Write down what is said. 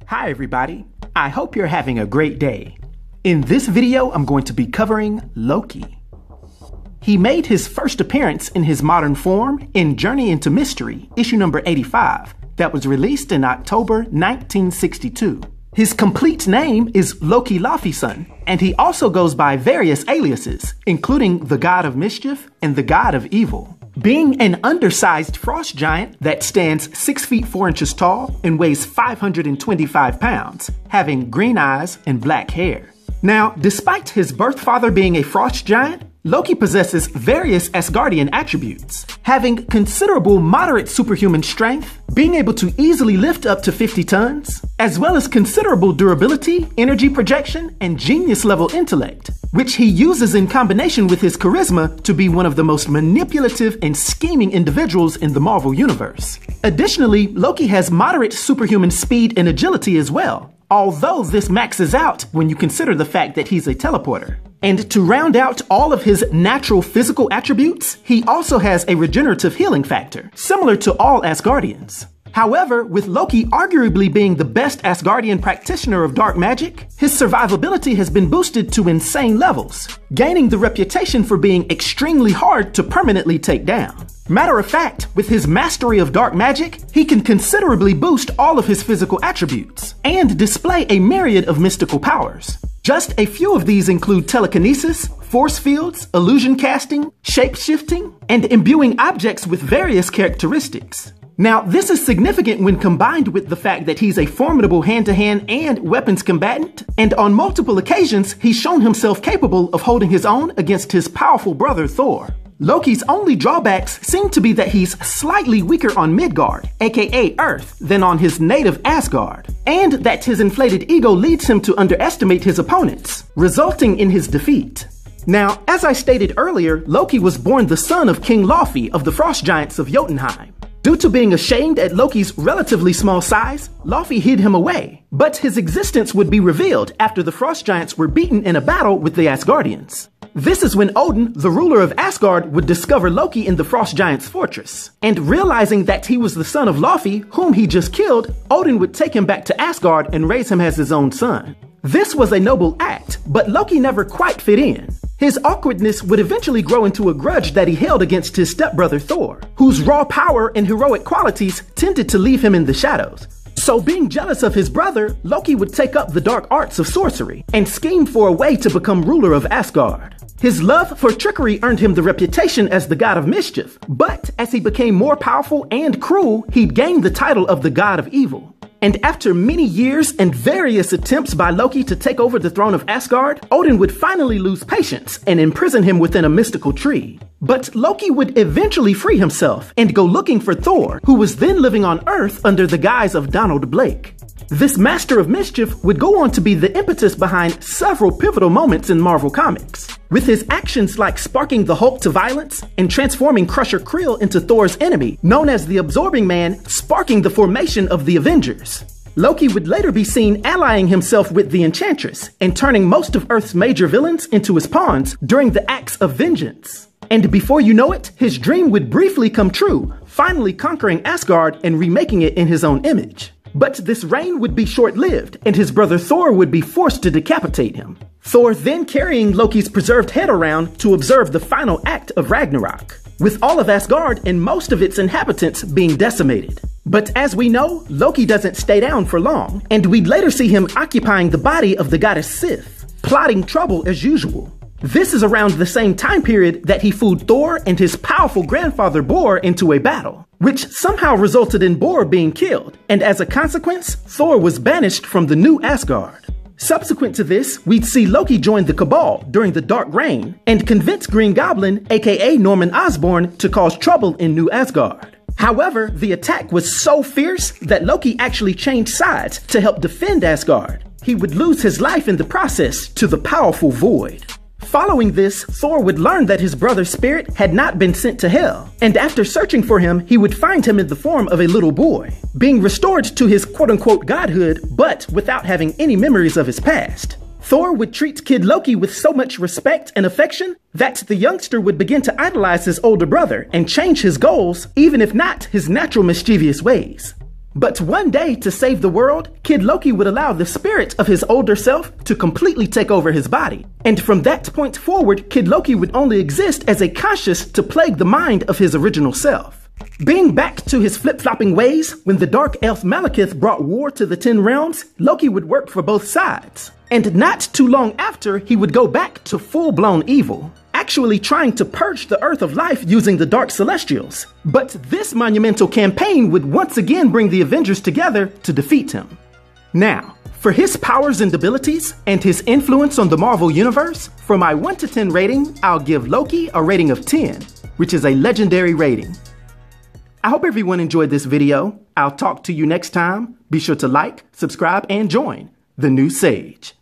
Hi everybody, I hope you're having a great day. In this video, I'm going to be covering Loki. He made his first appearance in his modern form in Journey into Mystery, issue number 85, that was released in October 1962. His complete name is Loki Laufeyson, and he also goes by various aliases, including the God of Mischief and the God of Evil. Being an undersized frost giant that stands 6 feet 4 inches tall and weighs 525 pounds, having green eyes and black hair. Now, despite his birth father being a frost giant, Loki possesses various Asgardian attributes, having considerable moderate superhuman strength, being able to easily lift up to 50 tons, as well as considerable durability, energy projection, and genius-level intellect, which he uses in combination with his charisma to be one of the most manipulative and scheming individuals in the Marvel Universe. Additionally, Loki has moderate superhuman speed and agility as well, although this maxes out when you consider the fact that he's a teleporter. And to round out all of his natural physical attributes, he also has a regenerative healing factor, similar to all Asgardians. However, with Loki arguably being the best Asgardian practitioner of dark magic, his survivability has been boosted to insane levels, gaining the reputation for being extremely hard to permanently take down. Matter of fact, with his mastery of dark magic, he can considerably boost all of his physical attributes, and display a myriad of mystical powers. Just a few of these include telekinesis, force fields, illusion casting, shape-shifting, and imbuing objects with various characteristics. Now, this is significant when combined with the fact that he's a formidable hand-to-hand and weapons combatant, and on multiple occasions, he's shown himself capable of holding his own against his powerful brother Thor. Loki's only drawbacks seem to be that he's slightly weaker on Midgard, aka Earth, than on his native Asgard, and that his inflated ego leads him to underestimate his opponents, resulting in his defeat. Now, as I stated earlier, Loki was born the son of King Laufey of the Frost Giants of Jotunheim. Due to being ashamed at Loki's relatively small size, Laufey hid him away, but his existence would be revealed after the Frost Giants were beaten in a battle with the Asgardians. This is when Odin, the ruler of Asgard, would discover Loki in the Frost Giant's fortress. And realizing that he was the son of Laufey, whom he just killed, Odin would take him back to Asgard and raise him as his own son. This was a noble act, but Loki never quite fit in. His awkwardness would eventually grow into a grudge that he held against his stepbrother Thor, whose raw power and heroic qualities tended to leave him in the shadows. So being jealous of his brother, Loki would take up the dark arts of sorcery and scheme for a way to become ruler of Asgard. His love for trickery earned him the reputation as the God of Mischief, but as he became more powerful and cruel, he'd gained the title of the God of Evil. And after many years and various attempts by Loki to take over the throne of Asgard, Odin would finally lose patience and imprison him within a mystical tree. But Loki would eventually free himself and go looking for Thor, who was then living on Earth under the guise of Donald Blake. This master of mischief would go on to be the impetus behind several pivotal moments in Marvel Comics, with his actions like sparking the Hulk to violence and transforming Crusher Creel into Thor's enemy, known as the Absorbing Man, sparking the formation of the Avengers. Loki would later be seen allying himself with the Enchantress and turning most of Earth's major villains into his pawns during the Acts of Vengeance. And before you know it, his dream would briefly come true, finally conquering Asgard and remaking it in his own image. But this reign would be short-lived, and his brother Thor would be forced to decapitate him. Thor then carrying Loki's preserved head around to observe the final act of Ragnarok, with all of Asgard and most of its inhabitants being decimated. But as we know, Loki doesn't stay down for long, and we'd later see him occupying the body of the goddess Sif, plotting trouble as usual. This is around the same time period that he fooled Thor and his powerful grandfather Bor into a battle, which somehow resulted in Bor being killed, and as a consequence, Thor was banished from the new Asgard. Subsequent to this, we'd see Loki join the Cabal during the Dark Reign and convince Green Goblin, aka Norman Osborn, to cause trouble in New Asgard. However, the attack was so fierce that Loki actually changed sides to help defend Asgard. He would lose his life in the process to the powerful Void. Following this, Thor would learn that his brother's spirit had not been sent to hell, and after searching for him, he would find him in the form of a little boy, being restored to his quote-unquote godhood, but without having any memories of his past. Thor would treat Kid Loki with so much respect and affection that the youngster would begin to idolize his older brother and change his goals, even if not his natural mischievous ways. But one day, to save the world, Kid Loki would allow the spirit of his older self to completely take over his body. And from that point forward, Kid Loki would only exist as a conscious to plague the mind of his original self. Being back to his flip-flopping ways, when the dark elf Malekith brought war to the 10 realms, Loki would work for both sides. And not too long after, he would go back to full-blown evil, actually trying to purge the Earth of life using the Dark Celestials. But this monumental campaign would once again bring the Avengers together to defeat him. Now, for his powers and abilities, and his influence on the Marvel Universe, for my 1 to 10 rating, I'll give Loki a rating of 10, which is a legendary rating. I hope everyone enjoyed this video. I'll talk to you next time. Be sure to like, subscribe, and join the new Sage.